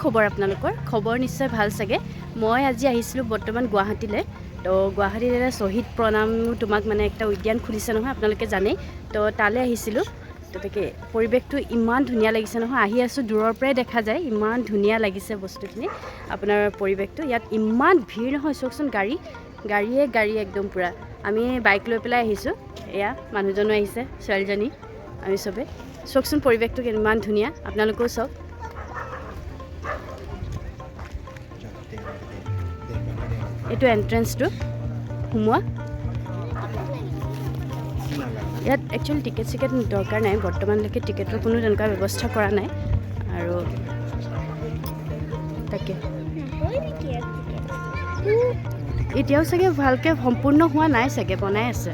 খবৰ আপোনালোকৰ? খবৰ নিশ্চয় ভাল চাগে। মই আজি আহিছিলোঁ বৰ্তমান গুৱাহাটীলৈ। তো গুৱাহাটীত এটা শ্বহীদ প্ৰণাম তোমাক মানে একটা উদ্যান খুলিছে নহয়, আপোনালোকে জানেই। তো তালৈ আহিছিলোঁ। তো তাকে পৰিৱেশটো ইমান ধুনীয়া লাগিছে নহয়, আহি আছোঁ দূৰৰ পৰাই দেখা যায়, ইমান ধুনীয়া লাগিছে বস্তুখিনি। আপোনাৰ পৰিৱেশটো ইয়াত ইমান ভিৰ নহয়, চাওকচোন গাড়ী একদম পূৰা। আমি বাইক লৈ পেলাই আহিছোঁ, এয়া মানুহজনো আহিছে, ছোৱালীজনী, আমি চবে। চাওকচোন পৰিৱেশটো ইমান ধুনীয়া, আপোনালোকেও চাওক। এইটো এণ্ট্ৰেঞ্চটো সোমোৱা। ইয়াত একচুৱেলি টিকেট চিকেট দৰকাৰ নাই, বৰ্তমানলৈকে টিকেটৰ কোনো তেনেকুৱা ব্যৱস্থা কৰা নাই। আৰু তাকে এতিয়াও চাগে ভালকৈ সম্পূৰ্ণ হোৱা নাই চাগে, বনাই আছে।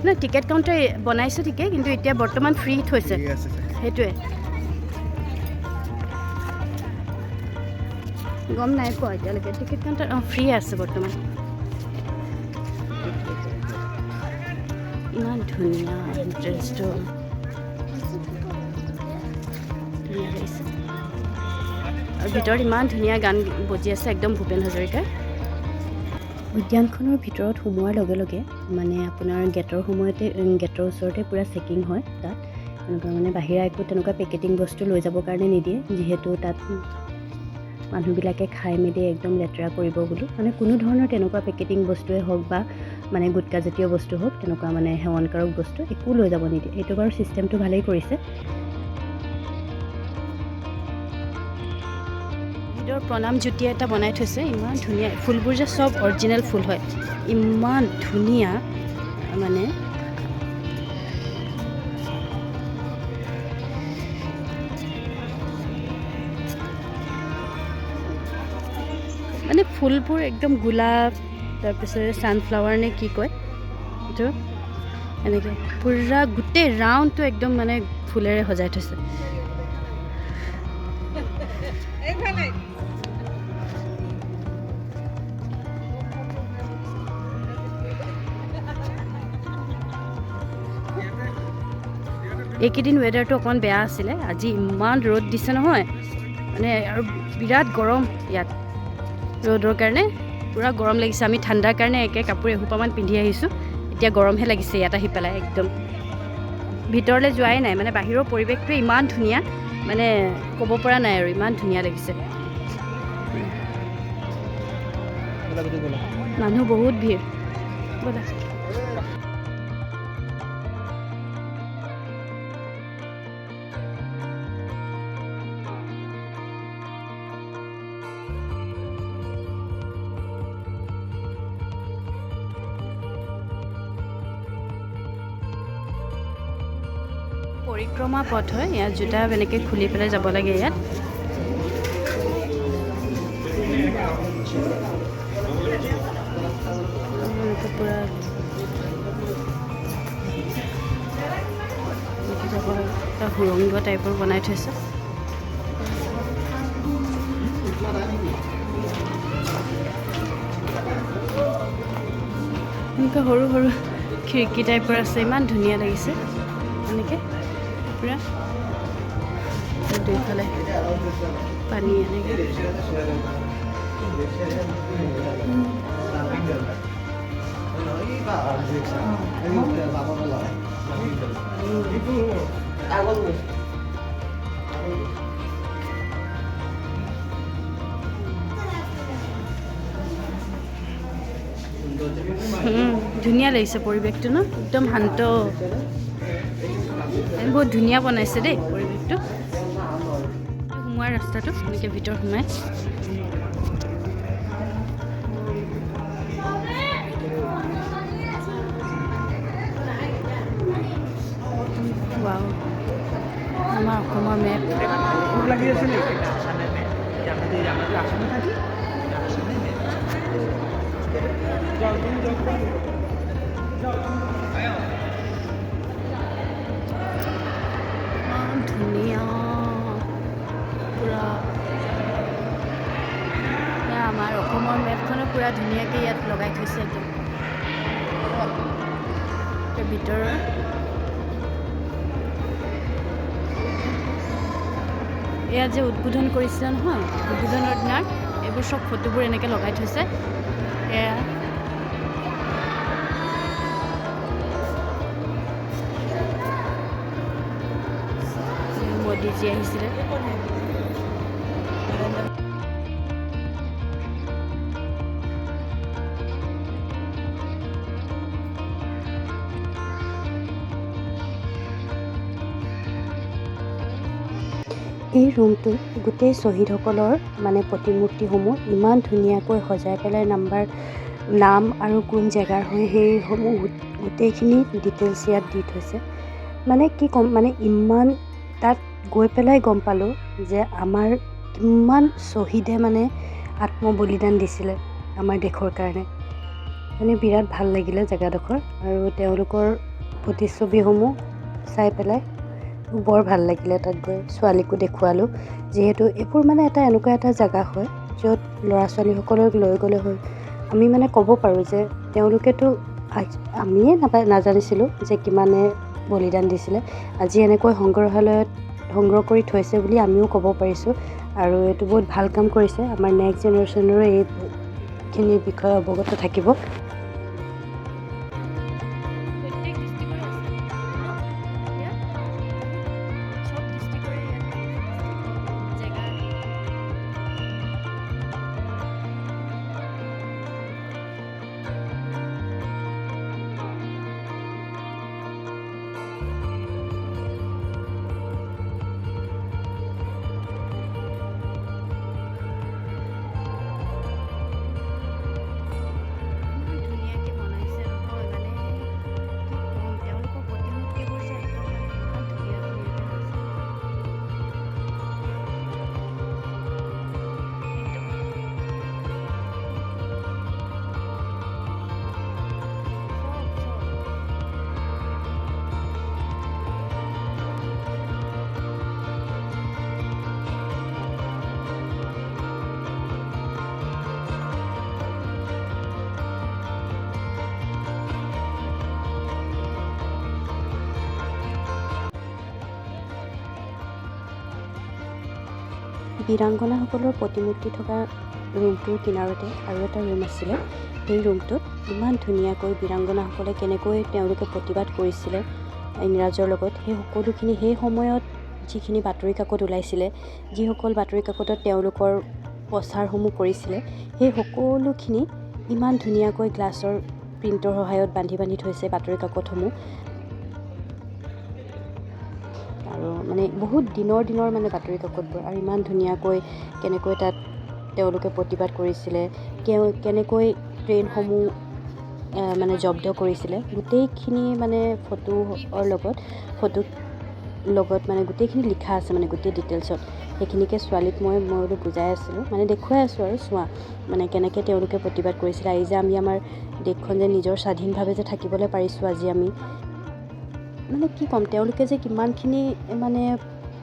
নাই, টিকেট কাউণ্টাৰ বনাইছোঁ ঠিকেই, কিন্তু এতিয়া বৰ্তমান ফ্ৰী থৈছে, সেইটোৱে। গম নাই পোৱা এতিয়ালৈকে, টিকেট কাউণ্টাৰ ফ্ৰী আছে বৰ্তমান। ইমান ধুনীয়া এণ্ট্ৰেঞ্চটো, ধুনীয়া লাগিছে। আৰু ভিতৰত ইমান ধুনীয়া গান বজি আছে, একদম ভূপেন হাজৰিকাৰ। উদ্যানখনৰ ভিতৰত সোমোৱাৰ লগে লগে মানে আপোনাৰ গেটৰ ওচৰতে পূৰা চেকিং হয় তাত। তেনেকুৱা মানে বাহিৰা একো তেনেকুৱা পেকেটিং বস্তু লৈ যাবৰ কাৰণে নিদিয়ে, যিহেতু তাত মানুহবিলাকে খাই মেলি একদম লেতেৰা কৰিব বুলি, মানে কোনো ধৰণৰ তেনেকুৱা পেকেটিং বস্তুৱে হওক বা মানে গুটকাজাতীয় বস্তু হওক, তেনেকুৱা মানে সেৱনকাৰক বস্তু একো লৈ যাব নিদিয়ে। এইটো বাৰু ছিষ্টেমটো ভালেই কৰিছে। শ্বহীদৰ প্ৰণাম জ্যোতি এটা বনাই থৈছে, ইমান ধুনীয়া। ফুলবোৰ যে চব অৰিজিনেল ফুল হয়, ইমান ধুনীয়া। মানে ফুলবোৰ একদম গোলাপ, তাৰপিছত ছানফ্লাৱাৰ নে কি কয় এইটো, এনেকৈ পূৰা গোটেই ৰাউণ্ডটো একদম মানে ফুলেৰে সজাই থৈছে। এইকেইদিন ৱেডাৰটো অকণমান বেয়া আছিলে, আজি ইমান ৰ'দ দিছে নহয়, মানে আৰু বিৰাট গৰম ইয়াত। ৰ'দৰ কাৰণে পূৰা গৰম লাগিছে। আমি ঠাণ্ডাৰ কাৰণে একে কাপোৰ এসোপামান পিন্ধি আহিছোঁ, এতিয়া গৰমহে লাগিছে ইয়াত আহি পেলাই। একদম ভিতৰলৈ যোৱাই নাই, মানে বাহিৰৰ পৰিৱেশটোৱে ইমান ধুনীয়া, মানে ক'ব পৰা নাই আৰু, ইমান ধুনীয়া লাগিছে। মানুহ বহুত ভিৰ, ব'লা। পৰিক্ৰমা পথ হয়, ইয়াত জোতা এনেকৈ খুলি পেলাই যাব লাগে। ইয়াত পূৰা যাব লাগে, এটা সুৰংগ টাইপৰ বনাই থৈছে। এনেকুৱা সৰু সৰু খিৰিকী টাইপৰ আছে, ইমান ধুনীয়া লাগিছে। এনেকৈ পূৰা দুইফালে পানী এনেকৈ। ধুনীয়া লাগিছে পৰিৱেশটো ন, একদম শান্ত, বহুত ধুনীয়া বনাইছে দেই পৰিৱেশটো। সোমোৱাৰ ৰাস্তাটো এনেকৈ ভিতৰ সোমাই আমাৰ অসমৰ মেপ। ধুনীয়া পূৰা, আমাৰ অসমৰ মেপখনো পূৰা ধুনীয়াকৈ ইয়াত লগাই থৈছে একদম ভিতৰৰ। এয়া যে উদ্বোধন কৰিছিলে নহয়, উদ্বোধনৰ দিনাৰ এইবোৰ চব ফটোবোৰ এনেকৈ লগাই থৈছে। এয়া মোদীজী আহিছিলে। এই ৰুমটো গোটেই শ্বহীদসকলৰ মানে প্ৰতিমূৰ্তিসমূহ ইমান ধুনীয়াকৈ সজাই পেলাই নাম আৰু কোন জেগাৰ হয় সেইসমূহ গোটেইখিনি ডিটেইলছ ইয়াত দি থৈছে। মানে কি ক'ম, মানে ইমান তাত গৈ পেলাই গম পালোঁ যে আমাৰ কিমান শ্বহীদে মানে আত্মবলিদান দিছিলে আমাৰ দেশৰ কাৰণে। মানে বিৰাট ভাল লাগিলে জেগাডোখৰ, আৰু তেওঁলোকৰ প্ৰতিচ্ছবিসমূহ চাই পেলাই বৰ ভাল লাগিলে। তাত গৈ ছোৱালীকো দেখুৱালোঁ, যিহেতু এইবোৰ মানে এনেকুৱা এটা জেগা হয় য'ত ল'ৰা ছোৱালীসকলক লৈ গ'লে হ'ল। আমি মানে ক'ব পাৰোঁ যে তেওঁলোকেতো আমিয়ে নাজানিছিলোঁ যে কিমানে বলিদান দিছিলে। আজি এনেকৈ সংগ্ৰহালয়ত সংগ্ৰহ কৰি থৈছে বুলি আমিও ক'ব পাৰিছোঁ, আৰু এইটো বহুত ভাল কাম কৰিছে। আমাৰ নেক্সট জেনেৰেশ্যনৰো এইখিনিৰ বিষয়ে অৱগত থাকিব। বীৰাংগনাসকলৰ প্ৰতিমূৰ্তি থকা ৰুমটোৰ কিনাৰতে আৰু এটা ৰুম আছিলে। সেই ৰুমটোত ইমান ধুনীয়াকৈ বীৰাংগনাসকলে কেনেকৈ তেওঁলোকে প্ৰতিবাদ কৰিছিলে ইংৰাজৰ লগত, সেই সকলোখিনি সেই সময়ত যিখিনি বাতৰি কাকত ওলাইছিলে, যিসকল বাতৰি কাকতত তেওঁলোকৰ প্ৰচাৰসমূহ কৰিছিলে, সেই সকলোখিনি ইমান ধুনীয়াকৈ গ্লাছৰ প্ৰিণ্টৰ সহায়ত বান্ধি থৈছে বাতৰি কাকতসমূহ। আৰু মানে বহুত দিনৰ মানে বাতৰি কাকতবোৰ, আৰু ইমান ধুনীয়াকৈ কেনেকৈ তাত তেওঁলোকে প্ৰতিবাদ কৰিছিলে, কেনেকৈ ট্ৰেইনসমূহ মানে জব্দ কৰিছিলে, গোটেইখিনি মানে ফটোৰ লগত মানে গোটেইখিনি লিখা আছে, মানে গোটেই ডিটেইলছত। সেইখিনিকে ছোৱালীক মই বোলো বুজাই আছিলোঁ, মানে দেখুৱাই আছোঁ আৰু চোৱা মানে কেনেকৈ তেওঁলোকে প্ৰতিবাদ কৰিছিলে। এই যে আমি আমাৰ দেশখন যে নিজৰ স্বাধীনভাৱে যে থাকিবলৈ পাৰিছোঁ আজি আমি, মানে কি ক'ম, তেওঁলোকে যে কিমানখিনি মানে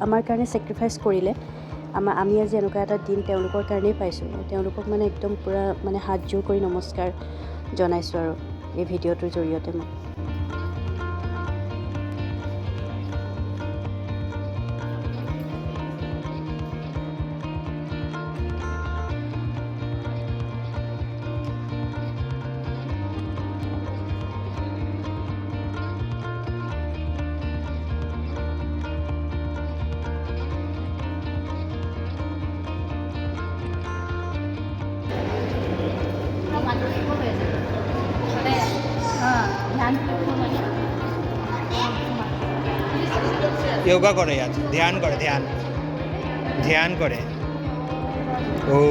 আমাৰ কাৰণে ছেক্ৰিফাইচ কৰিলে। আমি আজি এনেকুৱা এটা দিন তেওঁলোকৰ কাৰণেই পাইছোঁ। তেওঁলোকক মানে একদম পূৰা মানে হাতযোৰ কৰি নমস্কাৰ জনাইছোঁ আৰু এই ভিডিঅ'টোৰ জৰিয়তে মই। योगा करे यार, ध्यान करे, ध्यान करे। ओ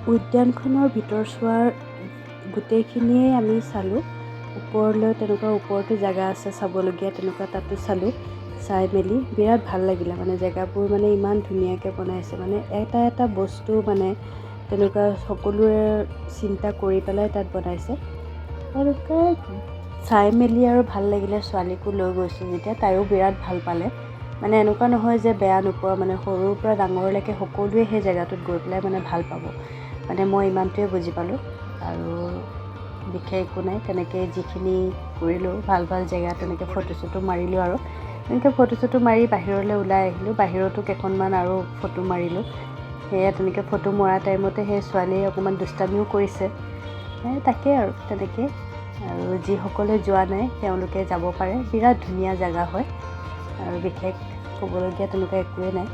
উদ্যানখনৰ ভিতৰচোৱাৰ গোটেইখিনিয়ে আমি চালোঁ। ওপৰলৈ তেনেকুৱা ওপৰতো জেগা আছে চাবলগীয়া, তেনেকুৱা তাতো চালোঁ। চাই মেলি বিৰাট ভাল লাগিলে, মানে জেগাবোৰ মানে ইমান ধুনীয়াকৈ বনাইছে, মানে এটা এটা বস্তু মানে তেনেকুৱা সকলোৰে চিন্তা কৰি পেলাই তাত বনাইছে। তেনেকৈ চাই মেলি আৰু ভাল লাগিলে। ছোৱালীকো লৈ গৈছোঁ যেতিয়া, তাইও বিৰাট ভাল পালে। মানে এনেকুৱা নহয় যে বেয়া নোপোৱা, মানে সৰুৰ পৰা ডাঙৰলৈকে সকলোৱে সেই জেগাটোত গৈ পেলাই মানে ভাল পাব। মানে মই ইমানটোৱে বুজি পালোঁ। আৰু বিশেষ একো নাই, তেনেকৈ যিখিনি কৰিলোঁ ভাল ভাল জেগা তেনেকৈ ফটো চটো মাৰিলোঁ। আৰু তেনেকৈ ফটো চটো মাৰি বাহিৰলৈ ওলাই আহিলোঁ। বাহিৰতো কেইখনমান আৰু ফটো মাৰিলোঁ। সেয়া তেনেকৈ ফটো মৰা টাইমতে সেই ছোৱালীয়ে অকণমান দুষ্টামিও কৰিছে। তাকেই আৰু তেনেকৈ। আৰু যিসকলে যোৱা নাই তেওঁলোকে যাব পাৰে, বিৰাট ধুনীয়া জেগা হয়। আৰু বিশেষ ক'বলগীয়া তেনেকুৱা একোৱেই নাই।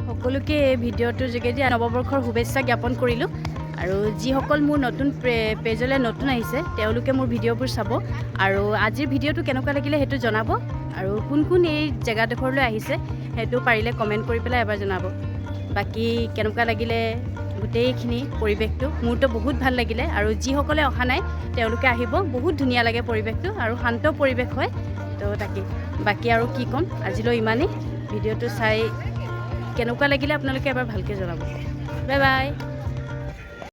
সকলোকে এই ভিডিঅ'টোৰ যোগেদি নৱবৰ্ষৰ শুভেচ্ছা জ্ঞাপন কৰিলোঁ। আৰু যিসকল মোৰ নতুন পেজলৈ নতুন আহিছে তেওঁলোকে মোৰ ভিডিঅ'বোৰ চাব। আৰু আজিৰ ভিডিঅ'টো কেনেকুৱা লাগিলে সেইটো জনাব। আৰু কোন কোন এই জেগাডোখৰলৈ আহিছে সেইটো পাৰিলে কমেণ্ট কৰি পেলাই এবাৰ জনাব। বাকী কেনেকুৱা লাগিলে গোটেইখিনি পৰিৱেশটো, মোৰতো বহুত ভাল লাগিলে। আৰু যিসকলে অহা নাই তেওঁলোকে আহিব, বহুত ধুনীয়া লাগে পৰিৱেশটো আৰু শান্ত পৰিৱেশ হয়। তো তাকেই, বাকী আৰু কি ক'ম, আজিলৈ ইমানেই। ভিডিঅ'টো চাই কেনেকুৱা লাগিলে আপোনালোকে এবাৰ ভালকৈ জনাব। Bye bye.